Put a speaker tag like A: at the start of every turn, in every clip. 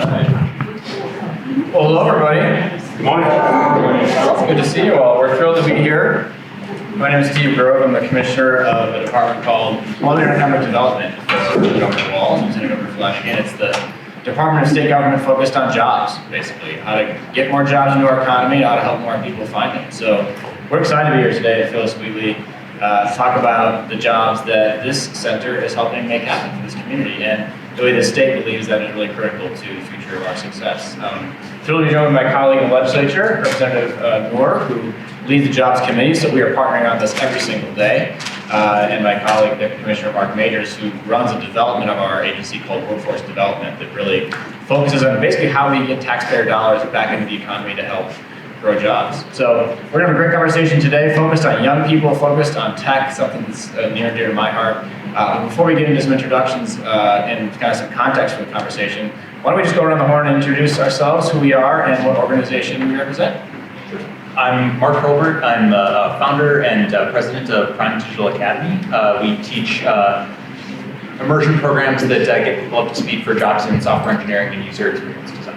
A: Well, hello everybody.
B: Good morning.
A: It's good to see you all. We're thrilled to be here. My name is Steve Grove. I'm the commissioner of a department called Economic Development for Governor Walls, Lieutenant Governor Flanagan. It's the Department of State Government focused on jobs, basically. How to get more jobs into our economy and how to help more people find them. So we're excited to be here today at Phyllis Wheatley to talk about the jobs that this center is helping make happen for this community and the way the state believes that is really critical to the future of our success. Thrilled to be joined by my colleague in the legislature, Representative Moore, who leads the Jobs Committee, so we are partnering on this every single day. And my colleague, Commissioner Mark Majors, who runs the development of our agency called Workforce Development that really focuses on basically how we get taxpayer dollars back into the economy to help grow jobs. So we're going to have a great conversation today, focused on young people, focused on tech, something that's near and dear to my heart. Before we get into some introductions and kind of some context for the conversation, why don't we just go around the horn and introduce ourselves, who we are, and what organization we represent.
C: I'm Mark Hobart. I'm the founder and president of Prime Digital Academy. We teach immersion programs that get people up to speed for jobs in software engineering and user experience design.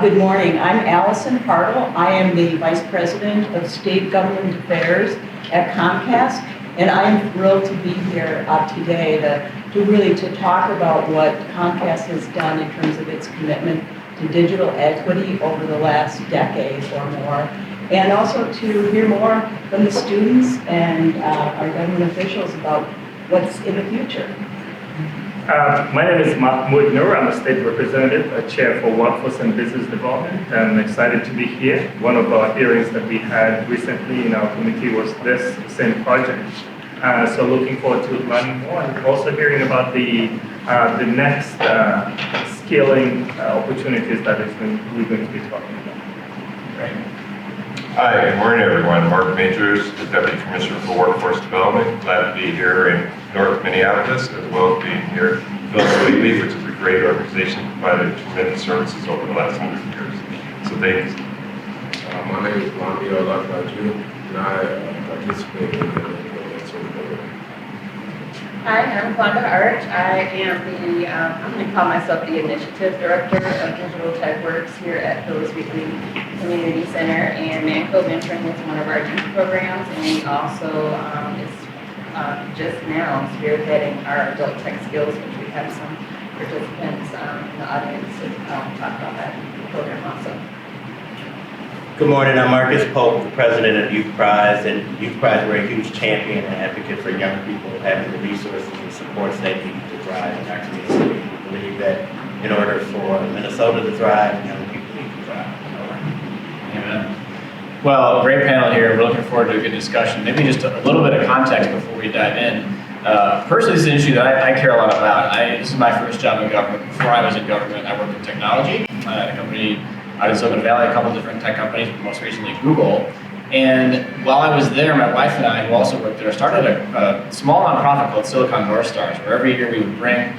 D: Good morning. I'm Allison Partel. I am the Vice President of State Government Affairs at Comcast, and I am thrilled to be here today to talk about what Comcast has done in terms of its commitment to digital equity over the last decade or more, and also to hear more from the students and our government officials about what's in the future.
B: My name is Mahmoud Noor. I'm a state representative, a chair for Workforce and Business Development. I'm excited to be here. One of our hearings that we had recently in our committee was this same project. So looking forward to learning more and also hearing about the next scaling opportunities that we're going to be talking about.
A: Great.
E: Hi, good morning everyone. Mark Majors, the Deputy Commissioner for Workforce Development. Glad to be here in North Minneapolis, as well as being here at Phyllis Wheatley, which is a great organization, provided tremendous services over the last 100 years. So thank you.
F: My name is Lamia Olafaju, and I participate in the program.
G: Hi, I'm Glenda Arch. I am I'm going to call myself the Initiative Director of Digital Tech Works here at Phyllis Wheatley Community Center, and Manco Mentoring is one of our youth programs, and he also is just now spearheading our adult tech skills, which we have some participants in the audience to talk about that program also.
H: Good morning, I'm Marcus Pope, the president of Youth Prize, and Youth Prize, we're a huge champion and advocate for young people having the resources and supports they need to thrive in our community. We believe that in order for Minnesota to thrive, young people need to thrive.
A: Amen. Well, great panel here. We're looking forward to a good discussion. Maybe just a little bit of context before we dive in. Personally, this is an issue that I care a lot about. This is my first job in government. Before I was in government, I worked in technology at a company out in Silicon Valley, a couple different tech companies, but most recently Google. And while I was there, my wife and I, who also worked there, started a small nonprofit called Silicon North Stars, where every year we would bring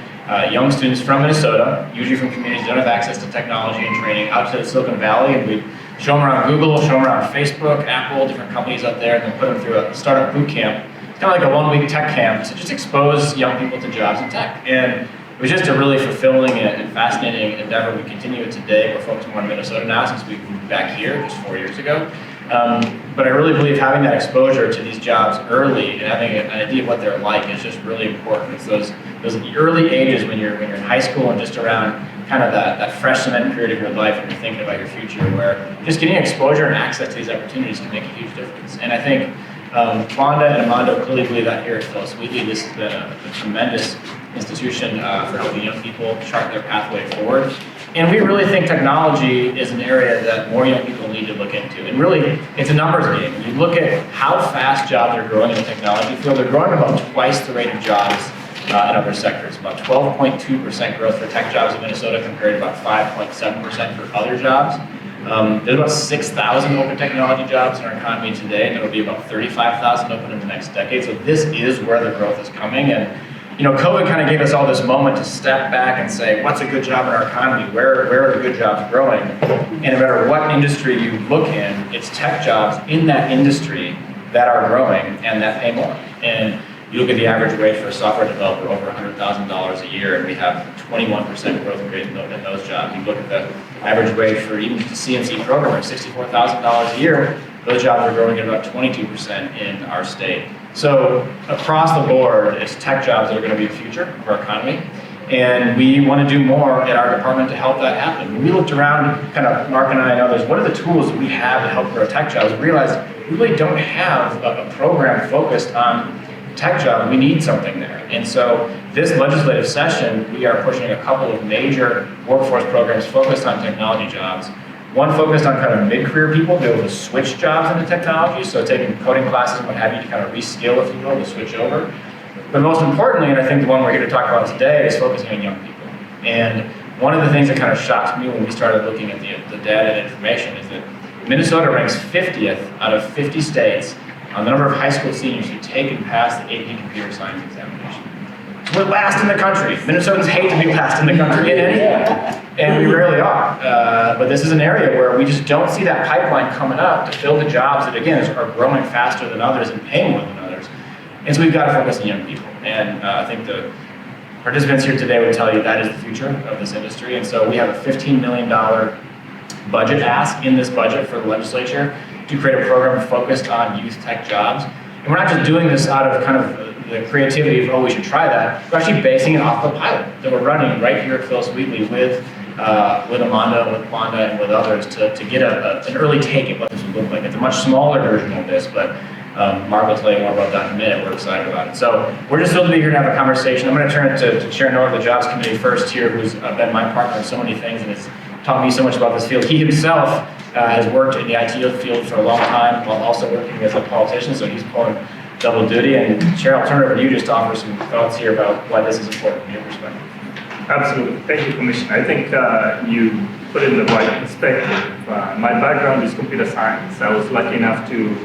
A: young students from Minnesota, usually from communities that don't have access to technology and training, out to Silicon Valley, and we'd show them around Google, show them around Facebook, Apple, different companies out there, and then put them through a startup boot camp. It's kind of like a one-week tech camp to just expose young people to jobs in tech. And it was just a really fulfilling and fascinating endeavor. We continue it today. We're focused more on Minnesota now since we moved back here just 4 years ago. But I really believe having that exposure to these jobs early and having an idea of what they're like is just really important. It's those early ages when you're in high school and just around kind of that fresh cement period of your life when you're thinking about your future, where just getting exposure and access to these opportunities can make a huge difference. And I think Wanda and Armando clearly believe that here at Phyllis Wheatley. This has been a tremendous institution for helping young people chart their pathway forward. And we really think technology is an area that more young people need to look into. And really, it's a numbers game. When you look at how fast jobs are growing in the technology field, they're growing about twice the rate of jobs in other sectors. About 12.2% growth for tech jobs in Minnesota compared to about 5.7% for other jobs. There's about 6,000 open technology jobs in our economy today, and there will be about 35,000 open in the next decade. So this is where the growth is coming. And COVID kind of gave us all this moment to step back and say, what's a good job in our economy? Where are the good jobs growing? And no matter what industry you look in, it's tech jobs in that industry that are growing and that pay more. And You look at the average wage for a software developer, over $100,000 a year, and we have 21% growth rate in those jobs. You look at the average wage for even just a CNC programmer, $64,000 a year, those jobs are growing at about 22% in our state. So across the board, it's tech jobs that are going to be the future of our economy. And we want to do more in our department to help that happen. When we looked around, kind of Mark and I and others, what are the tools that we have to help grow tech jobs? We realized we really don't have a program focused on tech jobs. We need something there. And so this legislative session, we are pushing a couple of major workforce programs focused on technology jobs. One focused on kind of mid-career people to be able to switch jobs into technology, so taking coding classes and what have you to kind of reskill, if you will, to switch over. But most importantly, and I think the one we're here to talk about today, is focusing on young people. And one of the things that kind of shocked me when we started looking at the data and information is that Minnesota ranks 50th out of 50 states on the number of high school seniors who take and pass the AP Computer Science examination. So we're last in the country. Minnesotans hate to be last in the country in anything, and we rarely are. But this is an area where we just don't see that pipeline coming up to fill the jobs that, again, are growing faster than others and paying more than others. And so we've got to focus on young people. And I think the participants here today would tell you that is the future of this industry. And so we have a $15 million budget ask in this budget for the legislature to create a program focused on youth tech jobs. And we're not just doing this out of kind of the creativity of, oh, we should try that. We're actually basing it off the pilot that we're running right here at Phyllis Wheatley with Amanda, with Wanda, and with others to get an early take at what this would look like. It's a much smaller version of this, but Mark will tell you more about that in a minute. We're excited about it. So we're just thrilled to be here to have a conversation. I'm going to turn it to Chair Norah of the Jobs Committee first here, who's been my partner in so many things and has taught me so much about this field. He himself has worked in the IT field for a long time while also working as a politician, so he's pulling double duty. And Chair, I'll turn it over to you just to offer some thoughts here about why this is important from your perspective.
B: Absolutely. Thank you, Commissioner. I think you put it in the right perspective. My background is computer science. I was lucky enough to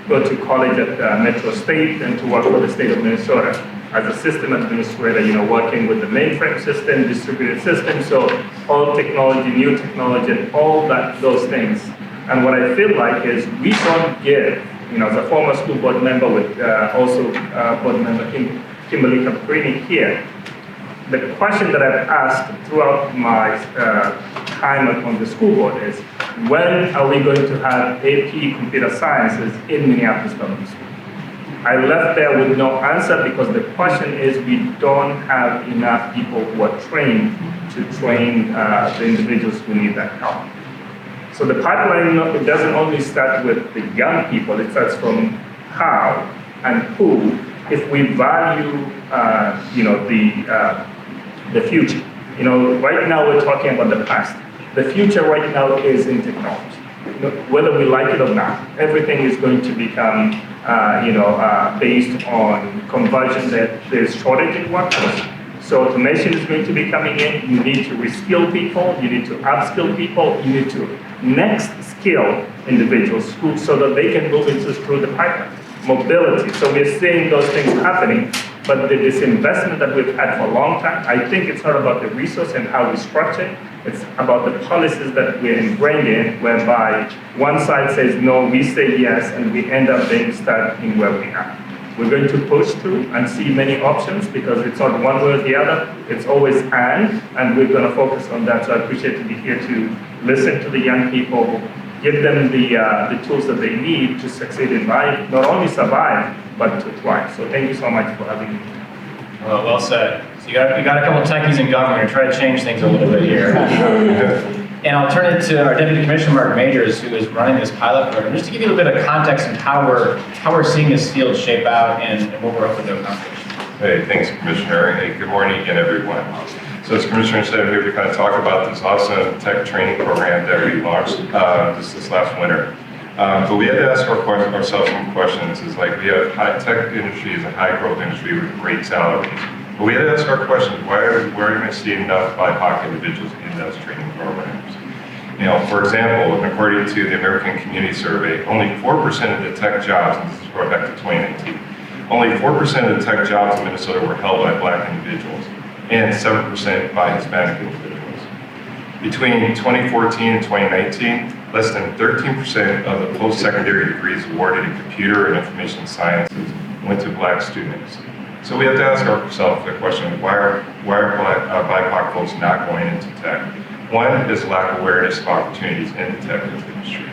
B: go to college at Metro State and to work for the state of Minnesota as a system administrator, working with the mainframe system, distributed system, so all technology, new technology, and all those things. And what I feel like is we don't give, as a former school board member with also board member Kimberly Caprini here, the question that I've asked throughout my time on the school board is, when are we going to have AP Computer Sciences in Minneapolis Public School? I left there with no answer because the question is we don't have enough people who are trained to train the individuals who need that help. So the pipeline, it doesn't only start with the young people, it starts from how and who, if we value the future. Right now we're talking about the past. The future right now is in technology. Whether we like it or not, everything is going to become, based on conversion that there's shortage in workforce. So automation is going to be coming in. You need to reskill people. You need to upskill people. You need to next skill individuals so that they can move into through the pipeline. Mobility. So we're seeing those things happening. But this investment that we've had for a long time, I think it's not about the resource and how we structure it. It's about the policies that we're ingrained in, whereby one side says no, we say yes, and we end up being stuck in where we are. We're going to push through and see many options because it's not one way or the other. It's always and we're going to focus on that. So I appreciate to be here to listen to the young people, give them the tools that they need to succeed in life, not only survive, but to thrive. So thank you so much for having me.
A: Well said. So you got a couple of techies in government who try to change things a little bit here. And I'll turn it to our Deputy Commissioner, Mark Majors, who is running this pilot program, just to give you a little bit of context on how we're seeing this field shape out and what we're hoping to accomplish.
E: Hey, thanks, Commissioner. Hey, good morning again, everyone. So as Commissioner said, I'm here to kind of talk about this awesome tech training program that we launched this last winter. But we had to ask ourselves some questions. Is like, we have tech industry is a high growth industry with great salaries. But we had to ask our questions, why are we going to see enough BIPOC individuals in those training programs? For example, according to the American Community Survey, only 4% of the tech jobs, and this is going back to 2019, only 4% of the tech jobs in Minnesota were held by Black individuals, and 7% by Hispanic individuals. Between 2014 and 2019, less than 13% of the post-secondary degrees awarded in computer and information sciences went to Black students. So we have to ask ourselves the question, why are BIPOC folks not going into tech? One is lack of awareness of opportunities in the tech industry.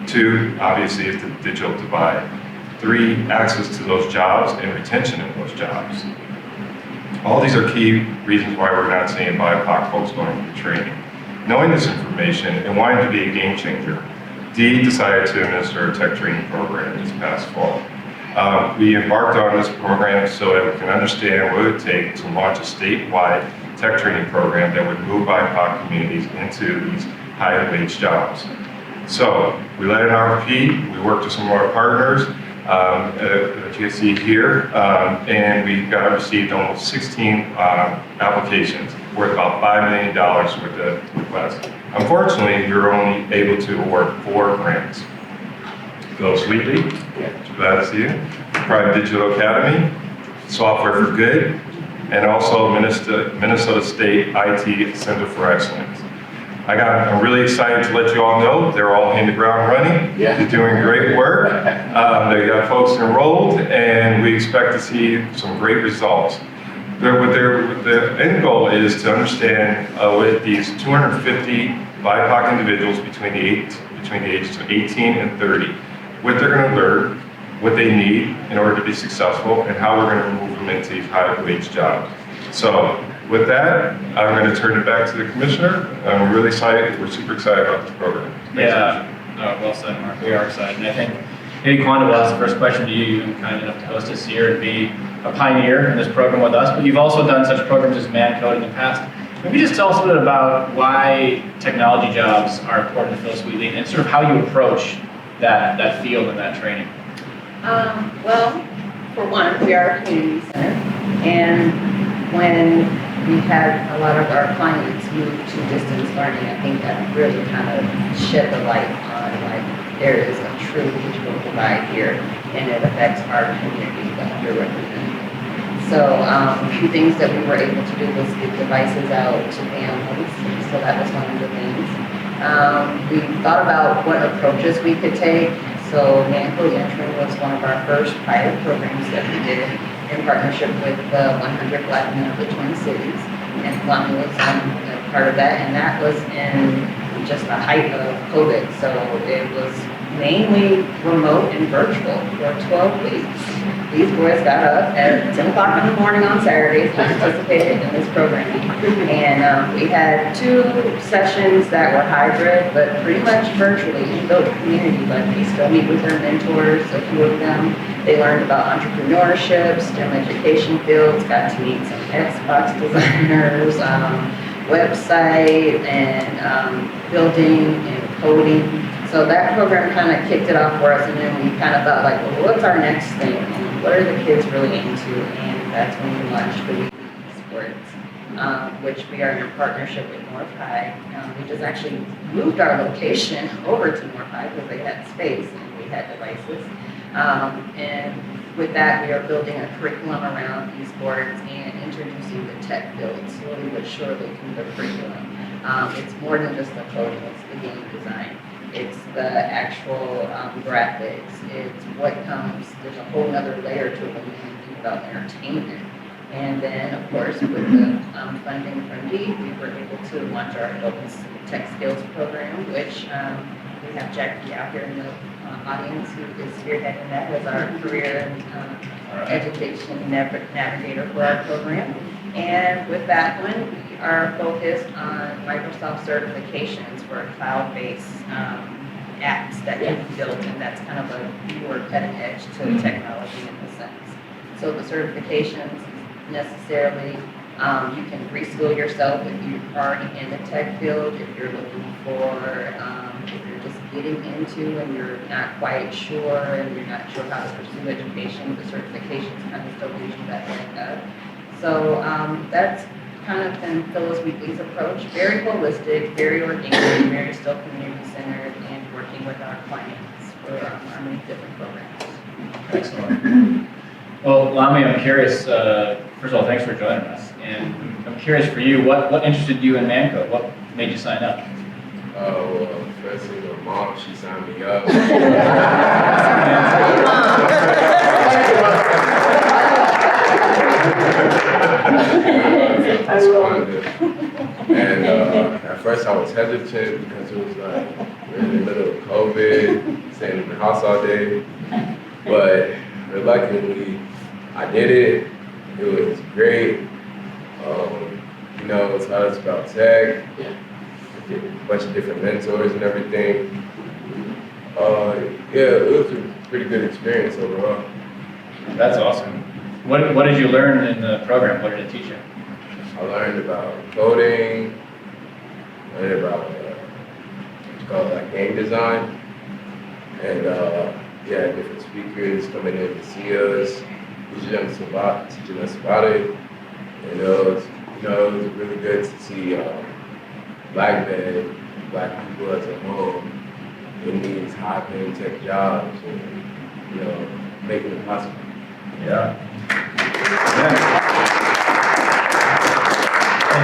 E: Two, obviously, is the digital divide. Three, access to those jobs and retention of those jobs. All these are key reasons why we're not seeing BIPOC folks going through training. Knowing this information and wanting to be a game changer, Dee decided to administer a tech training program this past fall. We embarked on this program so that we can understand what it would take to launch a statewide tech training program that would move BIPOC communities into these high-wage jobs. So we led an RFP, we worked with some of our partners, that you see here, and we received almost 16 applications worth about $5 million worth of requests. Unfortunately, we were only able to award 4 grants. Phyllis Wheatley, glad to see you, Private Digital Academy, Software for Good, and also Minnesota State IT Center for Excellence. I'm really excited to let you all know they're all hitting the ground running.
A: Yeah.
E: They're doing great work. They got folks enrolled, and we expect to see some great results. The end goal is to understand with these 250 BIPOC individuals between the ages of 18 and 30, what they're going to learn, what they need in order to be successful, and how we're going to move them into these high-wage jobs. So with that, I'm going to turn it back to the commissioner. I'm really excited. We're super excited about this program.
A: Well said, Mark. We are excited. And I think maybe Kwanda will ask the first question to you. You've been kind enough to host us here and be a pioneer in this program with us, but you've also done such programs as ManCode in the past. Maybe just tell us a little bit about why technology jobs are important to Phyllis Wheatley and sort of how you approach that field and that training.
G: Well, for one, we are a community center, and when we had a lot of our clients move to distance learning, I think that really kind of shed the light on like there is a true digital divide here, and it affects our community, the underrepresented. So a few things that we were able to do was get devices out to families, so that was one of the things. We thought about what approaches we could take. So ManCode Entering was one of our first pilot programs that we did in partnership with the 100 Black Men of the Twin Cities. And Kwame was part of that, and that was in just the height of COVID. So it was mainly remote and virtual for 12 weeks. These boys got up at 10 o'clock in the morning on Saturdays and participated in this program. And we had 2 sessions that were hybrid, but pretty much virtually in built community. But we still meet with their mentors, a few of them. They learned about entrepreneurship, STEM education fields, got to meet some Xbox designers, website, and building and coding. So that program kind of kicked it off for us, and then we kind of thought like, well, what's our next thing? And what are the kids really into? And that's when we launched the Weekly Esports, which we are in partnership with North High. We just actually moved our location over to North High because they had space and we had devices. And with that, we are building a curriculum around esports and introducing the tech field slowly but surely through the curriculum. It's more than just the coding, it's the game design. It's the actual graphics. It's what comes, there's a whole other layer to it when you think about entertainment. And then, of course, with the funding from Dee, we were able to launch our Focus Tech Skills program, which we have Jackie out here in the audience who is spearheading that as our career and education navigator for our program. And with that one, we are focused on Microsoft certifications for cloud-based apps that can be built, and that's kind of a more cutting edge to technology in a sense. So the certifications necessarily, you can reskill yourself if you're already in the tech field, if you're looking for, if you're just getting into and you're not quite sure and you're not sure how to pursue education, the certifications kind of still gives you that leg up. So that's kind of been Phyllis Wheatley's approach, very holistic, very organic, very still community-centered, and working with our clients for our many different programs.
A: Excellent. Well, Lami, I'm curious, first of all, thanks for joining us. And I'm curious for you, what interested you in ManCode? What made you sign up?
F: Well, firstly, my mom, she signed me up. It's fun to- And at first I was hesitant because it was like we're in the middle of COVID, staying in the house all day. But reluctantly, I did it. It was great. You know, it's taught us about tech, a bunch of different mentors and everything. Yeah, it was a pretty good experience overall.
A: That's awesome. What did you learn in the program? What did it teach you?
F: I learned about coding, learned about what's called like game design, and yeah, different speakers coming in to see us, teaching us about it, and it was really good to see black men, black people as a whole in these high-paying tech jobs, and making it possible.
A: Yeah.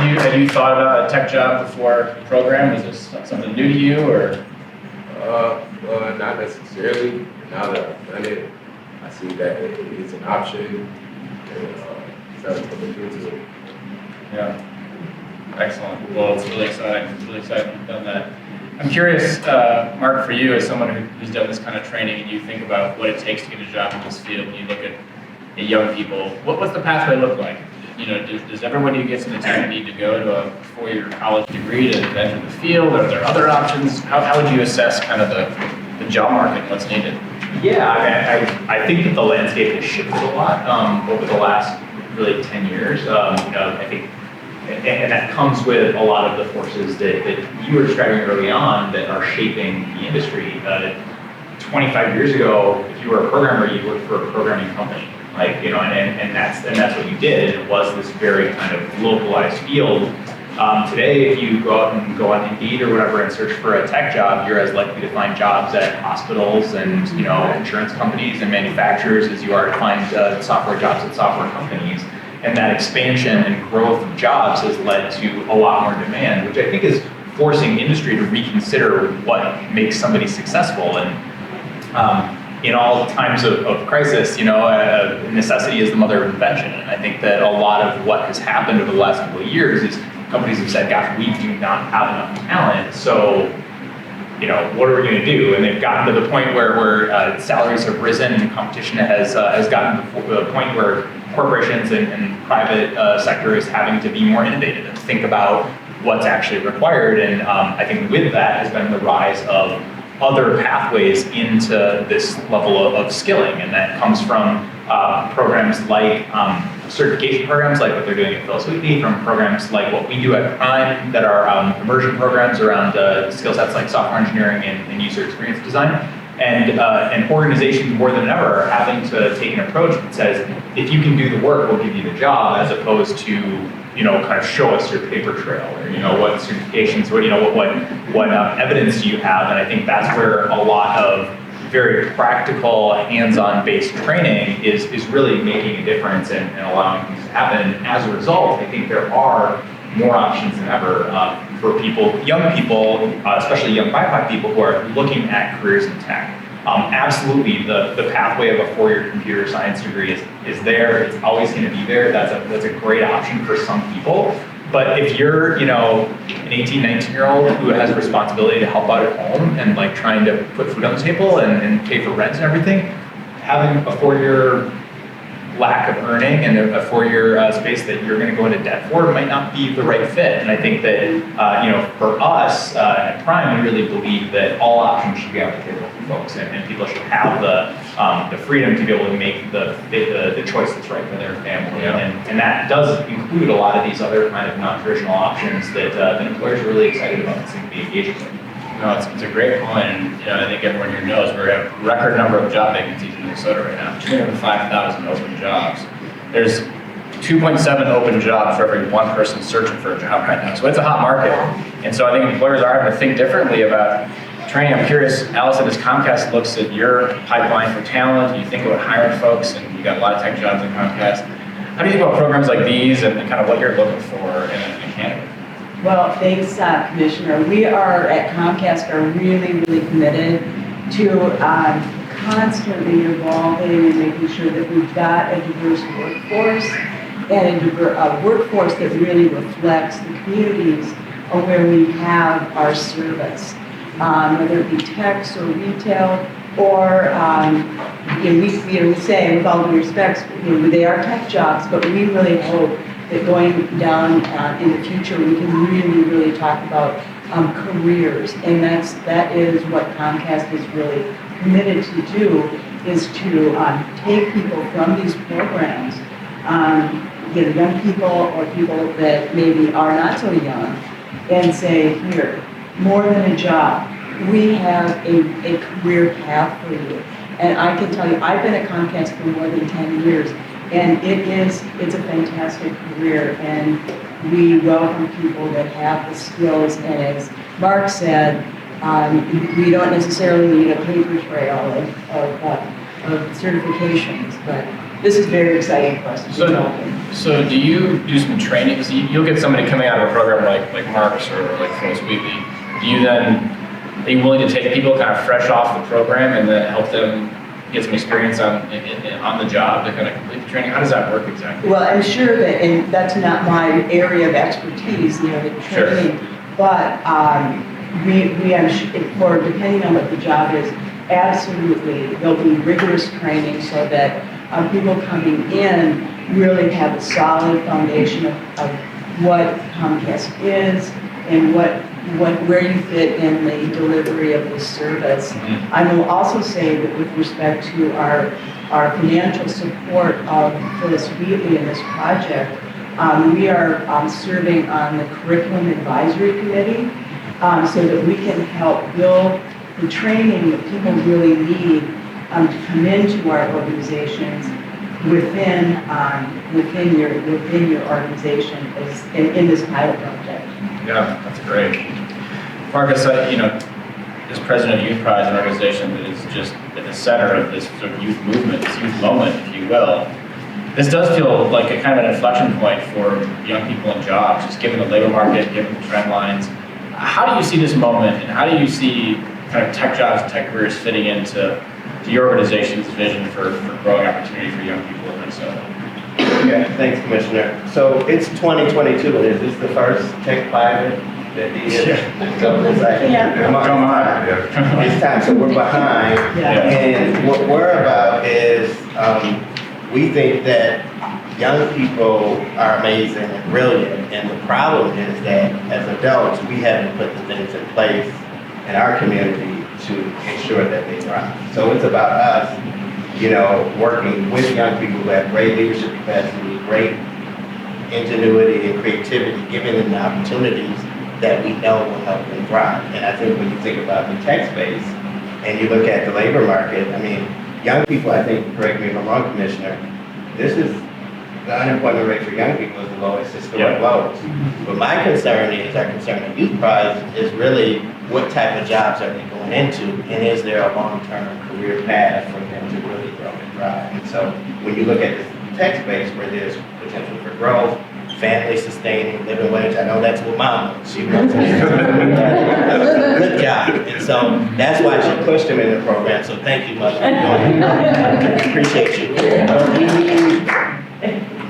A: Had you thought about a tech job before the program? Was this something new to you, or?
F: Well, not necessarily. Now that I've done it, I see that it's an option, and started to look into it.
A: Yeah. Excellent. Well, it's really exciting. It's really exciting you've done that. I'm curious, Mark, for you as someone who's done this kind of training, and you think about what it takes to get a job in this field, and you look at young people, what's the pathway look like? Does everybody who gets into tech need to go to a 4-year college degree to enter the field? Are there other options? How would you assess kind of the job market and what's needed?
C: Yeah, I think that the landscape has shifted a lot over the last really 10 years. I think, and that comes with a lot of the forces that you were describing early on that are shaping the industry. 25 years ago, if you were a programmer, you worked for a programming company. And that's what you did. It was this very kind of localized field. Today, if you go out and go on Indeed or whatever and search for a tech job, you're as likely to find jobs at hospitals and insurance companies and manufacturers as you are to find software jobs at software companies. And that expansion and growth of jobs has led to a lot more demand, which I think is forcing industry to reconsider what makes somebody successful. And in all times of crisis, necessity is the mother of invention. And I think that a lot of what has happened over the last couple of years is companies have said, gosh, we do not have enough talent, so what are we going to do? And they've gotten to the point where salaries have risen and competition has gotten to the point where corporations and private sector is having to be more innovative and think about what's actually required. And I think with that has been the rise of other pathways into this level of skilling, and that comes from programs like certification programs like what they're doing at Phyllis Wheatley, from programs like what we do at Prime that are immersion programs around skill sets like software engineering and user experience design. And organizations more than ever are having to take an approach that says, if you can do the work, we'll give you the job, as opposed to kind of show us your paper trail, or what certifications, what evidence do you have. And I think that's where a lot of very practical, hands-on based training is really making a difference and allowing things to happen. And as a result, I think there are more options than ever for people, young people, especially young BIPOC people who are looking at careers in tech. Absolutely, the pathway of a 4-year computer science degree is there. It's always going to be there. That's a great option for some people. But if you're, an 18, 19-year-old who has a responsibility to help out at home and trying to put food on the table and pay for rent and everything, having a 4-year lack of earning and a 4-year space that you're going to go into debt for might not be the right fit. And I think that, for us at Prime, we really believe that all options should be on the table for folks, and people should have the freedom to be able to make the choice that's right for their family.
A: Yeah.
C: And that does include a lot of these other kind of non-traditional options that employers are really excited about and seem to be engaging with.
A: No, it's a great point, and I think everyone here knows we're at a record number of job vacancies in Minnesota right now. 205,000 open jobs. There's 2.7 open jobs for every one person searching for a job right now. So it's a hot market, and so I think employers are having to think differently about training. I'm curious, Allison, as Comcast looks at your pipeline for talent, you think about hiring folks, and you got a lot of tech jobs in Comcast. How do you think about programs like these and kind of what you're looking for in a candidate?
D: Well, thanks, Commissioner. We are at Comcast are really, really committed to constantly evolving and making sure that we've got a diverse workforce. a workforce that really reflects the communities where we have our service, whether it be techs or retail or, we say with all due respects, they are tech jobs, but we really hope that going down in the future, we can really talk about careers, and that is what Comcast is really committed to do, is to take people from these programs, young people or people that maybe are not so young, and say, here, more than a job, we have a career path for you. And I can tell you, I've been at Comcast for more than 10 years, and it's a fantastic career, and we welcome people that have the skills, and as Mark said, we don't necessarily need a paper trail of certifications, but this is very exciting for us to be developing.
A: So do you do some training? So you'll get somebody coming out of a program like Mark's or like Phyllis Wheatley. Are you willing to take people kind of fresh off the program and then help them get some experience on the job to kind of complete the training? How does that work exactly?
D: Well, I'm sure that, and that's not my area of expertise, the training, but for depending on what the job is, absolutely, there'll be rigorous training so that people coming in really have a solid foundation of what Comcast is and where you fit in the delivery of the service.
A: Mm-hmm.
D: I will also say that with respect to our financial support of Phyllis Wheatley in this project, we are serving on the Curriculum Advisory Committee so that we can help build the training that people really need to come into our organizations within your organization in this pilot project.
A: Yeah, that's great. Marcus, as president of Youth Prize, an organization that is just at the center of this sort of youth movement, this youth moment, if you will, this does feel like a kind of an inflection point for young people in jobs, just given the labor market, given the trend lines. How do you see this moment, and how do you see kind of tech jobs and tech careers fitting into your organization's vision for growing opportunity for young people in Minnesota?
H: Yeah, thanks, Commissioner. So it's 2022, and is this the first tech pilot that the Come on. It's time, so we're behind.
D: Yeah.
H: And what we're about is, we think that young people are amazing and brilliant, and the problem is that as adults, we haven't put the things in place in our community to ensure that they thrive. So it's about us, working with young people who have great leadership capacity, great ingenuity and creativity, giving them the opportunities that we know will help them thrive. And I think when you think about the tech space and you look at the labor market, young people, I think, correct me if I'm wrong, Commissioner, the unemployment rate for young people is the lowest historic lows. But my concern is, our concern at Youth Prize is really what type of jobs are they going into, and is there a long-term career path for them to really grow and thrive? And so when you look at the tech space where there's potential for growth, family sustaining, living wage, I know that's what Mom wants. She wants a good job. And so that's why she pushed him in the program. So thank you much for doing that. Appreciate you.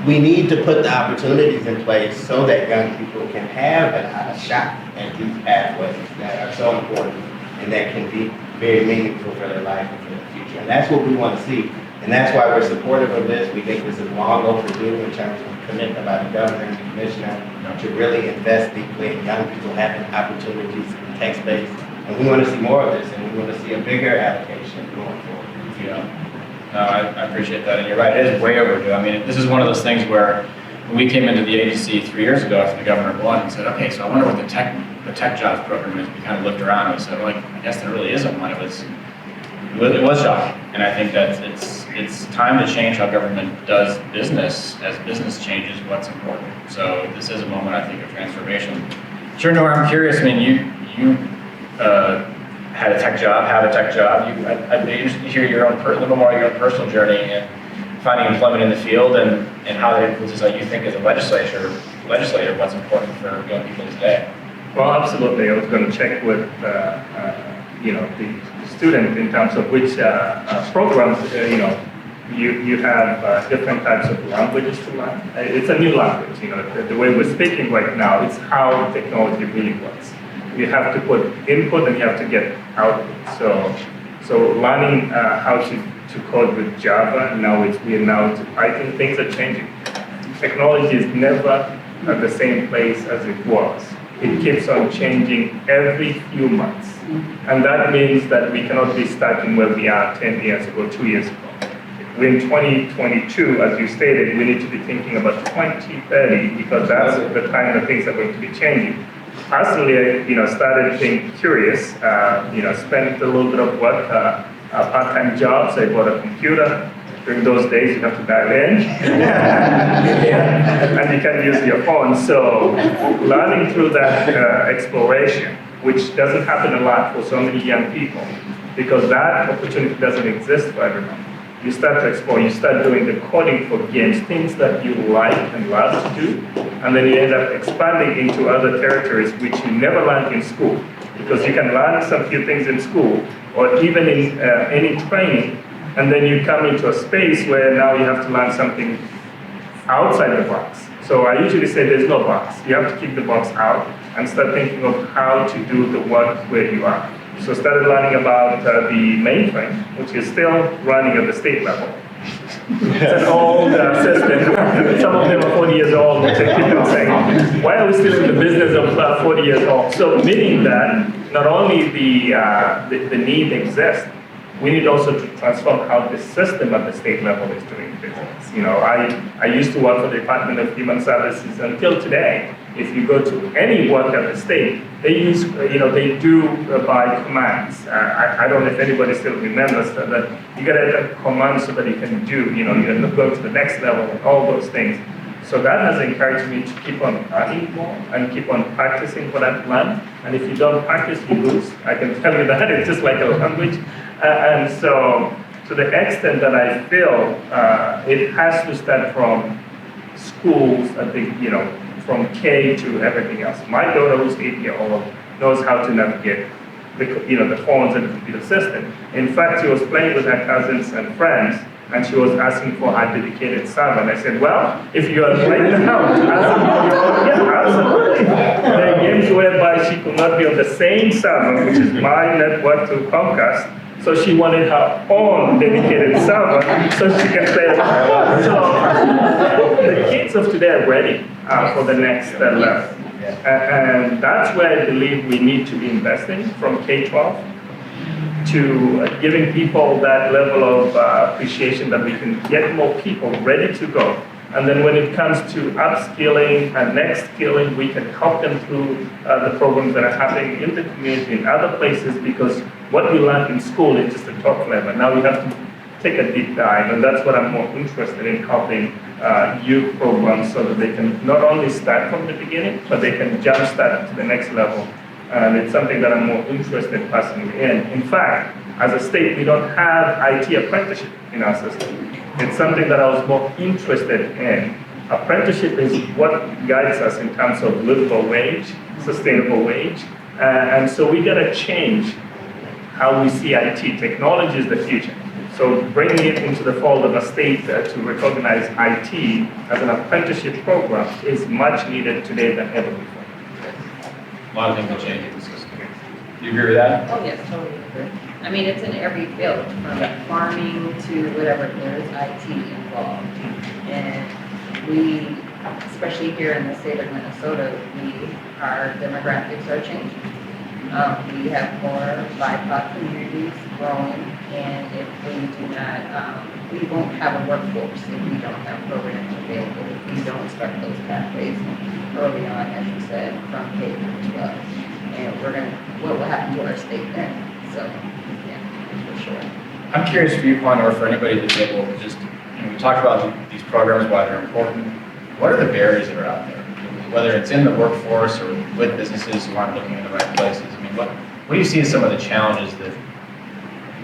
H: We need to put the opportunities in place so that young people can have a shot at these pathways that are so important and that can be very meaningful for their life and for the future. And that's what we want to see. And that's why we're supportive of this. We think this is long overdue in terms of commitment by the governor and the commissioner to really invest deeply in young people having opportunities in the tech space. And we want to see more of this, and we want to see a bigger allocation going forward.
A: Yeah. No, I appreciate that, and you're right, it is way overdue. This is one of those things where when we came into the agency 3 years ago after the governor won and said, okay, so I wonder what the tech jobs program is. We kind of looked around and we said, I guess there really isn't one. It was shocking, and I think that it's time to change how government does business as business changes what's important. So this is a moment, I think, of transformation. Sure, Nora, I'm curious. You had a tech job, have a tech job. I'd be interested to hear a little more of your own personal journey and finding employment in the field and how that influences how you think as a legislator what's important for young people today.
B: Well, absolutely. I was going to check with the student in terms of which programs you have different types of languages to learn. It's a new language, the way we're speaking right now, it's how technology really works. You have to put input and you have to get output. So learning how to code with Java, we're now to Python, things are changing. Technology is never at the same place as it was. It keeps on changing every few months. And that means that we cannot be stuck in where we are 10 years ago, 2 years ago. We're in 2022, as you stated, we need to be thinking about 2030 because that's the time that things are going to be changing. Personally, I started being curious, spent a little bit of work, part-time jobs. I bought a computer. During those days, you have to dial in, and you can use your phone. So learning through that exploration, which doesn't happen a lot for so many young people, because that opportunity doesn't exist for everyone. You start to explore, you start doing the coding for games, things that you like and love to do, and then you end up expanding into other territories which you never learned in school. Because you can learn some few things in school, or even in any training, and then you come into a space where now you have to learn something outside the box. So I usually say there's no box. You have to keep the box out and start thinking of how to do the work where you are. So started learning about the mainframe, which is still running at the state level. It's an old system. Some of them are 40 years old, which I keep on saying. Why are we still in the business of 40 years old? So meaning that not only the need exists, we need also to transform how the system at the state level is doing business. I used to work for the Department of Human Services until today. If you go to any work at the state, they use, they do by commands. I don't know if anybody still remembers that you got to have commands so that you can do, you end up going to the next level and all those things. So that has encouraged me to keep on learning more and keep on practicing what I've learned. And if you don't practice, you lose. I can tell you that. It's just like a language. And so, to the extent that I feel it has to start from schools, I think, from K to everything else. My daughter, who's 8-year-old, knows how to navigate the phones and the computer system. In fact, she was playing with her cousins and friends, and she was asking for her dedicated server. And I said, well, if you are playing now, yeah, absolutely. There are games whereby she could not be on the same server, which is my network to Comcast. So she wanted her own dedicated server so she can play with her. So the kids of today are ready for the next level. And that's where I believe we need to be investing from K-12 to giving people that level of appreciation that we can get more people ready to go. And then when it comes to upskilling and next skilling, we can help them through the programs that are happening in the community, in other places, because what we learn in school is just a top level. Now we have to take a deep dive, and that's what I'm more interested in, helping youth programs so that they can not only start from the beginning, but they can jumpstart to the next level. And it's something that I'm more interested personally in. In fact, as a state, we don't have IT apprenticeship in our system. It's something that I was more interested in. Apprenticeship is what guides us in terms of livable wage, sustainable wage. And so we gotta change how we see IT. Technology is the future. So bringing it into the fold of a state to recognize IT as an apprenticeship program is much needed today than ever before.
A: A lot of things will change in the system. Do you agree with that?
G: Oh, yes, totally agree. I mean, it's in every field, from farming to whatever, there's IT involved. And we, especially here in the state of Minnesota, our demographics are changing. We have more BIPOC communities growing, and if we do not, we won't have a workforce if we don't have programs available, if we don't start those pathways early on, as you said, from K to 12. And what will happen to our state then? So, yeah, for sure.
A: I'm curious for you, Juan, or for anybody at the table, just, we talked about these programs, why they're important. What are the barriers that are out there? Whether it's in the workforce or with businesses who aren't looking in the right places. I mean, what do you see as some of the challenges that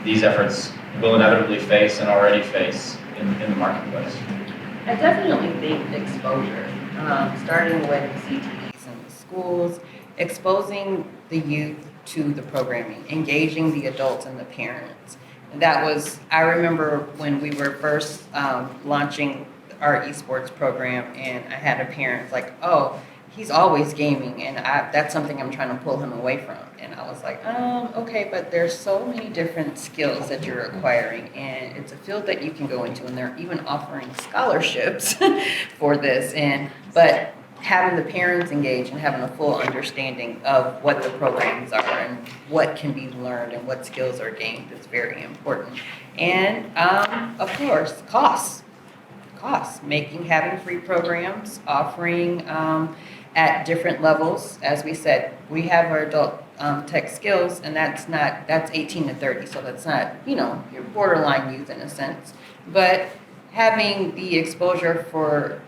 A: these efforts will inevitably face and already face in the marketplace?
G: I definitely think exposure, starting with CTEs in the schools, exposing the youth to the programming, engaging the adults and the parents,
I: that was, I remember when we were first launching our esports program, and I had a parent like, oh, he's always gaming, and that's something I'm trying to pull him away from. And I was like, okay, but there's so many different skills that you're acquiring, and it's a field that you can go into, and they're even offering scholarships for this. But having the parents engage and having a full understanding of what the programs are and what can be learned and what skills are gained is very important. And of course, costs, having free programs, offering at different levels. As we said, we have our adult tech skills, and that's 18 to 30, so that's not, your borderline youth in a sense. But having the exposure for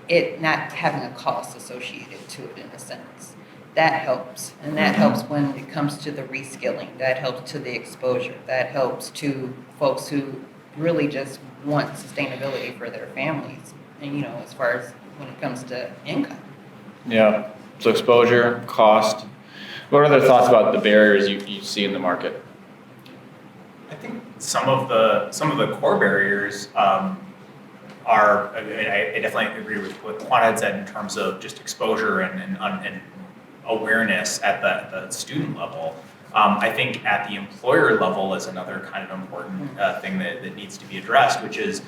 I: it not having a cost associated to it in a sense, that helps. And that helps when it comes to the reskilling, that helps to the exposure, that helps to folks who really just want sustainability for their families, and as far as when it comes to income.
A: Yeah, so exposure, cost. What are other thoughts about the barriers you see in the market?
C: I think some of the core barriers are, I definitely agree with what Juan had said in terms of just exposure and awareness at the student level. I think at the employer level is another kind of important thing that needs to be addressed, which is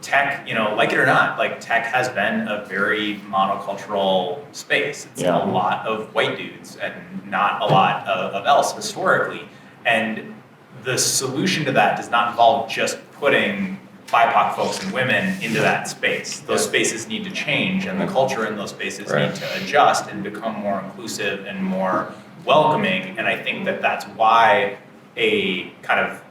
C: tech, like it or not, like tech has been a very monocultural space. It's a lot of white dudes and not a lot of else historically. And the solution to that does not involve just putting BIPOC folks and women into that space. Those spaces need to change, and the culture in those spaces need to adjust and become more inclusive and more welcoming. And I think that's why a kind of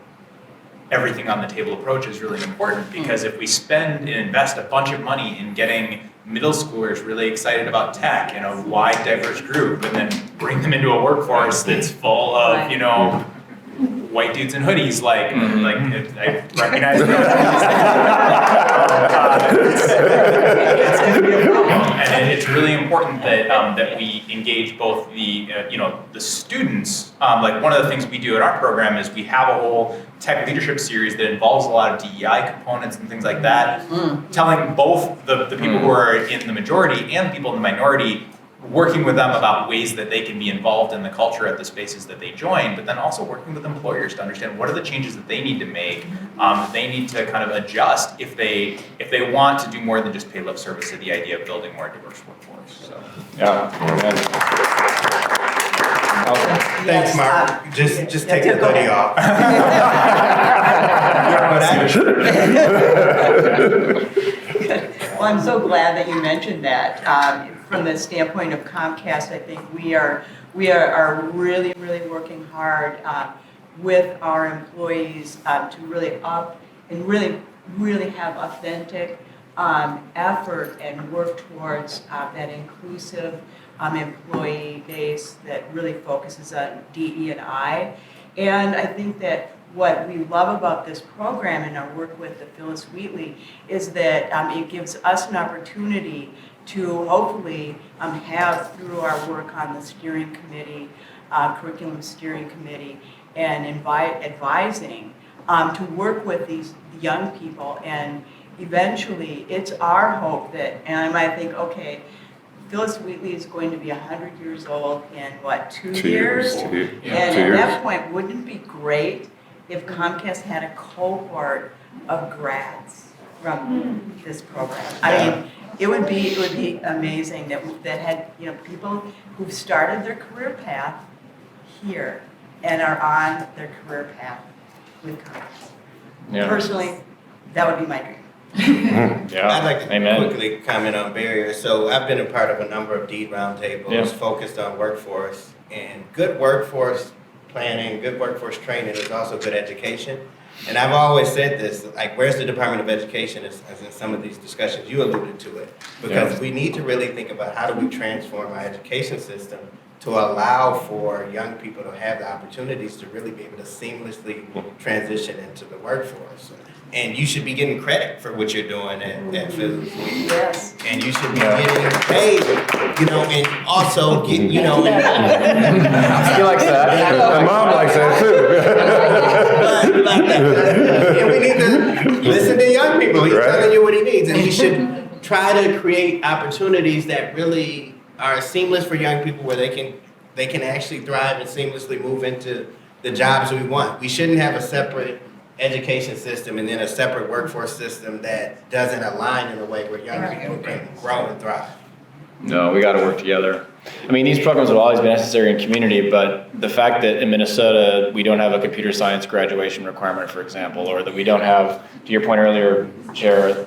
C: everything on the table approach is really important, because if we spend and invest a bunch of money in getting middle schoolers really excited about tech in a wide, diverse group, and then bring them into a workforce that's full of, white dudes in hoodies, I recognize it's going to be a problem, and it's really important that we engage both the the students. One of the things we do at our program is we have a whole tech leadership series that involves a lot of DEI components and things like that, telling both the people who are in the majority and people in the minority, working with them about ways that they can be involved in the culture at the spaces that they join, but then also working with employers to understand what are the changes that they need to make, that they need to kind of adjust if they want to do more than just pay lip service to the idea of building more diverse workforce. So.
H: Thanks, Mark. Just take the hoodie off.
D: Well, I'm so glad that you mentioned that. From the standpoint of Comcast, I think we are really, really working hard with our employees to really up and really have authentic effort and work towards that inclusive employee base that really focuses on DE&I. And I think that what we love about this program and our work with the Phyllis Wheatley is that it gives us an opportunity to hopefully have, through our work on the steering committee, curriculum steering committee, and advising, to work with these young people. And eventually, it's our hope that, and I might think, okay, Phyllis Wheatley is going to be 100 years old in what, 2 years? And at that point, wouldn't it be great if Comcast had a cohort of grads from this program? I mean, it would be amazing that had people who've started their career path here and are on their career path with Comcast. Personally, that would be my dream.
H: I'd like to quickly comment on barriers. So I've been a part of a number of DEED roundtables focused on workforce, and good workforce planning, good workforce training is also good education. And I've always said this, like, where's the Department of Education as in some of these discussions? You alluded to it. Because we need to really think about how do we transform our education system to allow for young people to have the opportunities to really be able to seamlessly transition into the workforce. And you should be getting credit for what you're doing at Phyllis Wheatley.
D: Yes.
H: And you should be getting paid, and also get,
A: He likes that.
E: My mom likes that too.
H: right about that. And we need to listen to young people. He's
E: Right.
H: telling you what he needs. And we should try to create opportunities that really are seamless for young people where they can actually thrive and seamlessly move into the jobs we want. We shouldn't have a separate education system and then a separate workforce system that doesn't align in a way where young people can grow and thrive.
A: No, we got to work together. I mean, these programs have always been necessary in community, but the fact that in Minnesota we don't have a computer science graduation requirement, for example, or that we don't have, to your point earlier, Chair,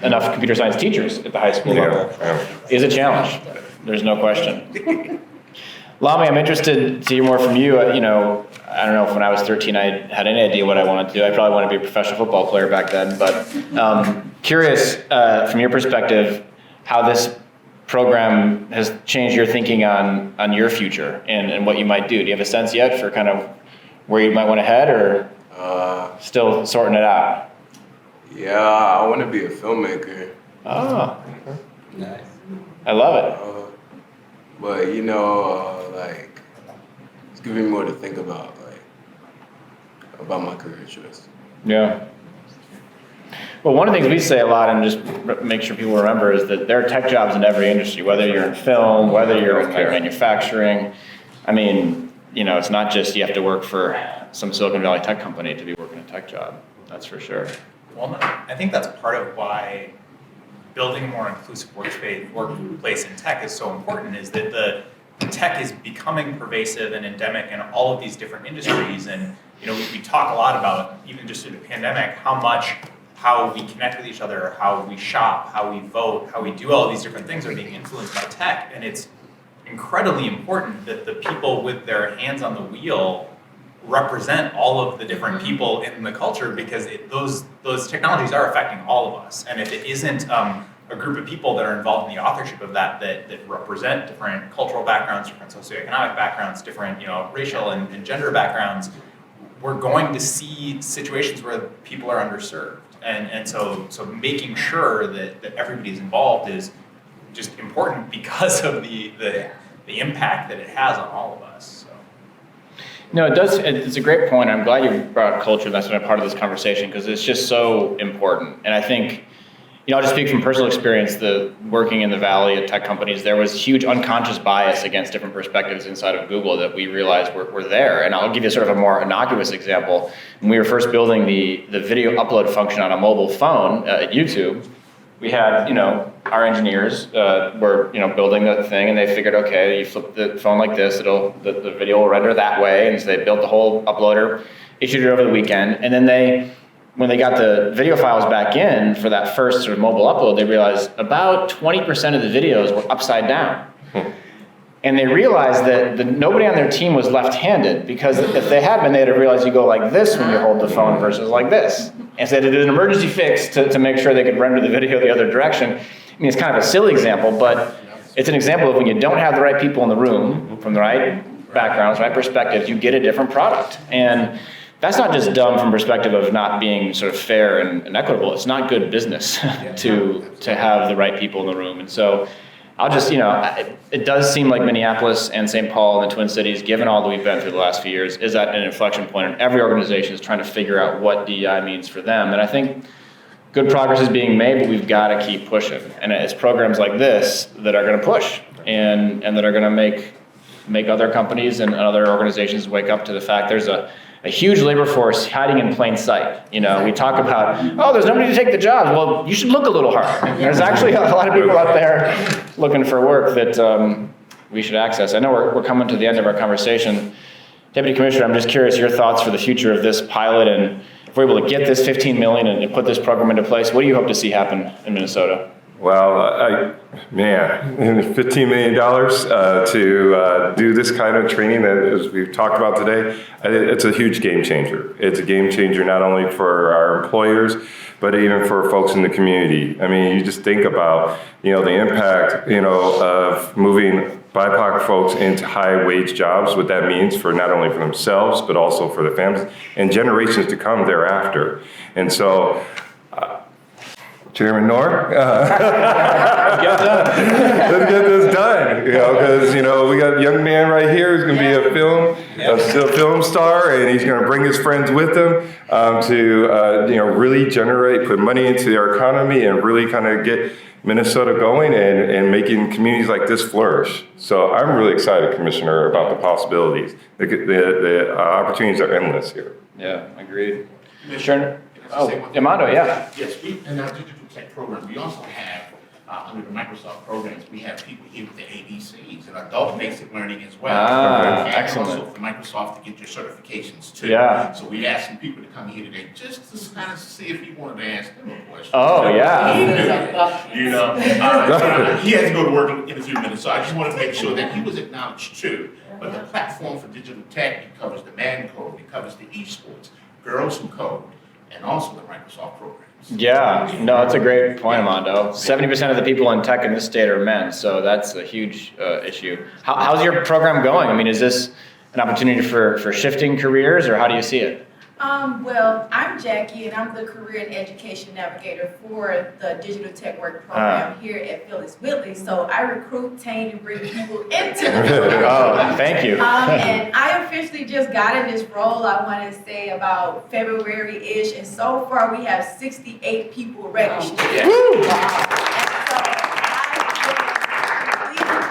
A: enough computer science teachers at the high school level is a challenge. There's no question. Lami, I'm interested to hear more from you. I don't know if when I was 13 I had any idea what I wanted to do. I probably wanted to be a professional football player back then, but curious from your perspective how this program has changed your thinking on your future and what you might do. Do you have a sense yet for kind of where you might want to head, or still sorting it out?
F: Yeah, I want to be a filmmaker.
A: Oh, nice. I love it.
F: But like, it's giving me more to think about, about my career choice.
A: Yeah. Well, one of the things we say a lot, and just make sure people remember, is that there are tech jobs in every industry, whether you're in film, whether you're in manufacturing. I mean, it's not just you have to work for some Silicon Valley tech company to be working a tech job. That's for sure.
C: Well, I think that's part of why building a more inclusive workplace in tech is so important, is that the tech is becoming pervasive and endemic in all of these different industries. And we talk a lot about, even just through the pandemic, how we connect with each other, how we shop, how we vote, how we do all of these different things are being influenced by tech. And it's incredibly important that the people with their hands on the wheel represent all of the different people in the culture, because those technologies are affecting all of us. And if it isn't a group of people that are involved in the authorship of that represent different cultural backgrounds, different socioeconomic backgrounds, different racial and gender backgrounds, we're going to see situations where people are underserved. And so making sure that everybody's involved is just important because of the impact that it has on all of us. So.
A: No, it does. It's a great point. I'm glad you brought up culture. That's been a part of this conversation because it's just so important. And I think, I'll just speak from personal experience. Working in the Valley at tech companies, there was huge unconscious bias against different perspectives inside of Google that we realized were there. And I'll give you sort of a more innocuous example. When we were first building the video upload function on a mobile phone at YouTube, we had, our engineers were, building the thing, and they figured, okay, you flip the phone like this, the video will render that way. And so they built the whole uploader, issued it over the weekend, and then when they got the video files back in for that first sort of mobile upload, they realized about 20% of the videos were upside down. And they realized that nobody on their team was left-handed, because if they had been, they'd have realized you go like this when you hold the phone versus like this. And so they did an emergency fix to make sure they could render the video the other direction. I mean, it's kind of a silly example, but it's an example of when you don't have the right people in the room, from the right backgrounds, right perspectives, you get a different product. And that's not just dumb from perspective of not being sort of fair and equitable. It's not good business to have the right people in the room. And so I'll just, it does seem like Minneapolis and St. Paul and the Twin Cities, given all that we've been through the last few years, is at an inflection point, and every organization is trying to figure out what DEI means for them. And I think good progress is being made, but we've got to keep pushing. And it's programs like this that are going to push and that are going to make other companies and other organizations wake up to the fact there's a huge labor force hiding in plain sight. We talk about, there's nobody to take the jobs. Well, you should look a little harder. There's actually a lot of people out there looking for work that we should access. I know we're coming to the end of our conversation. Deputy Commissioner, I'm just curious your thoughts for the future of this pilot, and if we're able to get this $15 million and put this program into place, what do you hope to see happen in Minnesota?
E: Well, $15 million to do this kind of training that, as we've talked about today, it's a huge game changer. It's a game changer not only for our employers, but even for folks in the community. I mean, you just think about, the impact, of moving BIPOC folks into high-wage jobs, what that means for not only for themselves, but also for their families and generations to come thereafter. And so, Chairman Norm. Let's get this done, because we got a young man right here who's going to be a film star, and he's going to bring his friends with him to really put money into our economy and really kind of get Minnesota going and making communities like this flourish. So I'm really excited, Commissioner, about the possibilities. The opportunities are endless here.
A: Yeah, agreed.
J: Commissioner,
A: Yamando, yeah.
J: Yes, in our digital tech program, we also have, under the Microsoft programs, we have people here with the ABCs and adult basic learning as well. And
A: excellent.
J: also for Microsoft to get your certifications too.
A: Yeah.
J: So we asked some people to come here today just to kind of see if you wanted to ask them a question.
A: Oh, yeah.
J: He has to go to work in a few minutes, so I just wanted to make sure that he was acknowledged too. But the platform for digital tech, it covers the man code, it covers the esports, girls who code, and also the Microsoft programs.
A: Yeah, no, that's a great point, Armando. 70% of the people in tech in this state are men, so that's a huge issue. How's your program going? I mean, is this an opportunity for shifting careers, or how do you see it?
K: Well, I'm Jackie, and I'm the Career and Education Navigator for the Digital Tech Work Program here at Phyllis Whitley. So I recruit, train, and bring people into the program.
A: Oh, thank you.
K: And I officially just got in this role, I want to say about February-ish, and so far we have 68 people registered.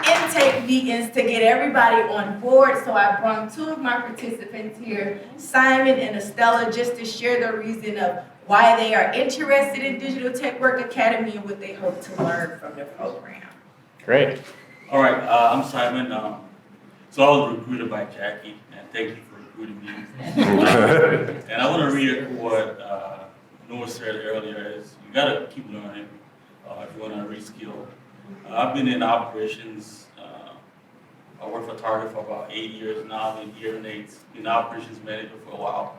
K: Intake meetings to get everybody on board. So I brought two of my participants here, Simon and Estella, just to share the reason of why they are interested in Digital Tech Work Academy and what they hope to learn from the program.
A: Great.
L: All right, I'm Simon. So I was recruited by Jackie, and thank you for recruiting me. And I want to read what Noah said earlier: is you got to keep learning if you want to reskill. I've been in operations. I worked for Target for about 8 years now. I've been hearing aids, been operations manager for a while.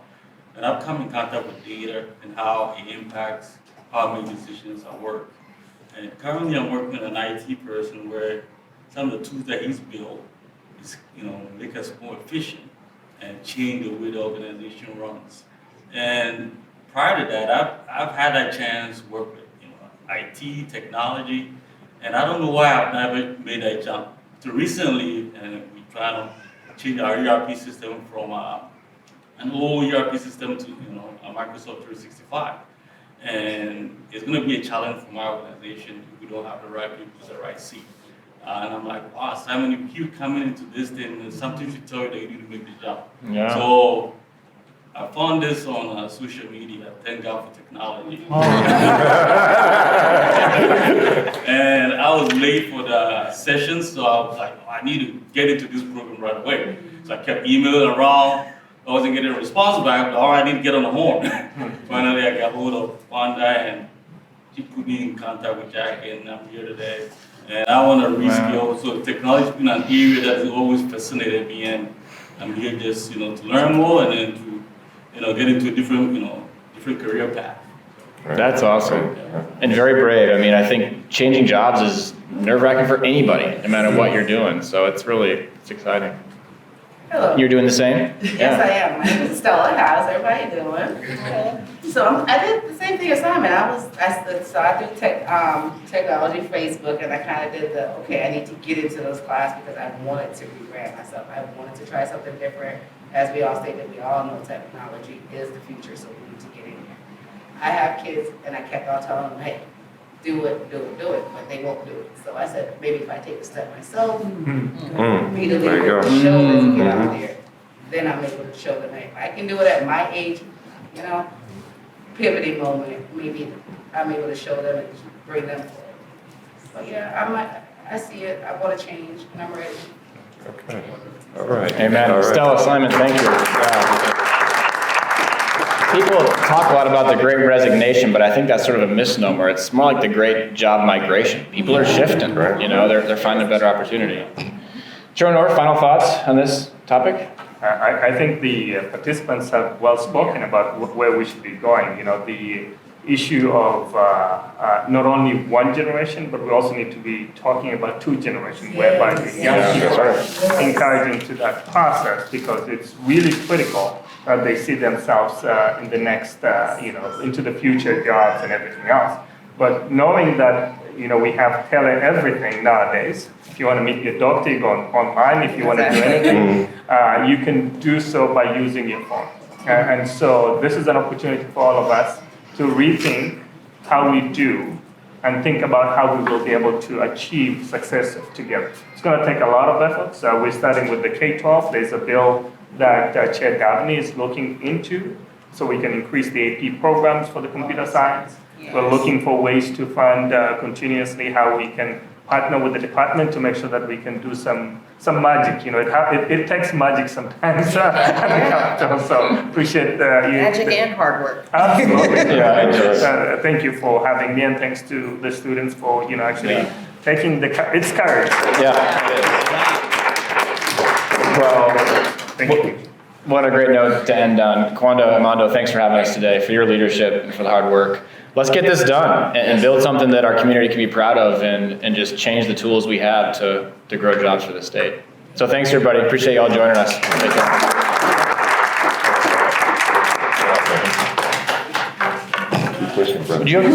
L: And I've come in contact with data and how it impacts how I make decisions at work. And currently I'm working with an IT person where some of the tools that he's built is, make us more efficient and change the way the organization runs. And prior to that, I've had that chance to work with IT, technology, and I don't know why I've never made that jump. So recently, we try to change our ERP system from an old ERP system to a Microsoft 365. And it's going to be a challenge for my organization if we don't have the right people in the right seat. And I'm like, wow, Simon, you keep coming into this thing, and something should tell you that you need to make the jump.
A: Yeah.
L: So I found this on social media. Thank God for technology. And I was late for the session, so I was like, I need to get into this program right away. So I kept emailing around. I wasn't getting a response back, but I need to get on the horn. Finally, I got hold of Fonda, and she put me in contact with Jackie, and I'm here today. And I want to reskill. So technology has been an area that's always fascinated me, and I'm here just to learn more and then to get into a different career path.
A: That's awesome. And very brave. I mean, I think changing jobs is nerve-wracking for anybody, no matter what you're doing. So it's exciting.
K: Hello.
A: You're doing the same?
K: Yes, I am. My name is Stella. How's everybody doing? So I did the same thing as Simon. I do technology, Facebook, and I kind of did I need to get into those classes because I wanted to rebrand myself. I wanted to try something different. As we all stated, we all know technology is the future, so we need to get in here. I have kids, and I kept on telling them, hey, do it, but they won't do it. So I said, maybe if I take a step myself, be the leader, show them, get out there, then I'm able to show them, hey, if I can do it at my age, pivoting moment, maybe I'm able to show them and bring them forward. But yeah, I see it, I want to change, and I'm ready.
E: Okay. All right.
A: Amen.
E: All right.
A: Stella, Simon, thank you. People talk a lot about the great resignation, but I think that's sort of a misnomer. It's more like the great job migration. People are shifting, they're finding a better opportunity. Chairman Orr, final thoughts on this topic?
B: I think the participants have well spoken about where we should be going. The issue of not only one generation, but we also need to be talking about two generations, whereby the young people are encouraging to that process, because it's really critical that they see themselves in the next, into the future jobs and everything else. But knowing that, we have tele everything nowadays, if you want to meet your doctor, you go online. If you want to do anything, you can do so by using your phone. And so this is an opportunity for all of us to rethink how we do and think about how we will be able to achieve success together. It's going to take a lot of efforts. We're starting with the K-12. There's a bill that Chair Dabney is looking into so we can increase the AP programs for the computer science. Yes. We're looking for ways to fund continuously how we can partner with the department to make sure that we can do some magic. It takes magic sometimes. So appreciate you.
I: Magic and hard work.
B: Absolutely. Thank you for having me, and thanks to the students for actually taking it's courage.
A: Well,
B: thank you.
A: What a great note to end on. Kwando, Armando, thanks for having us today, for your leadership and for the hard work. Let's get this done and build something that our community can be proud of and just change the tools we have to grow jobs for the state. So thanks, everybody. Appreciate y'all joining us. Take care. Would you have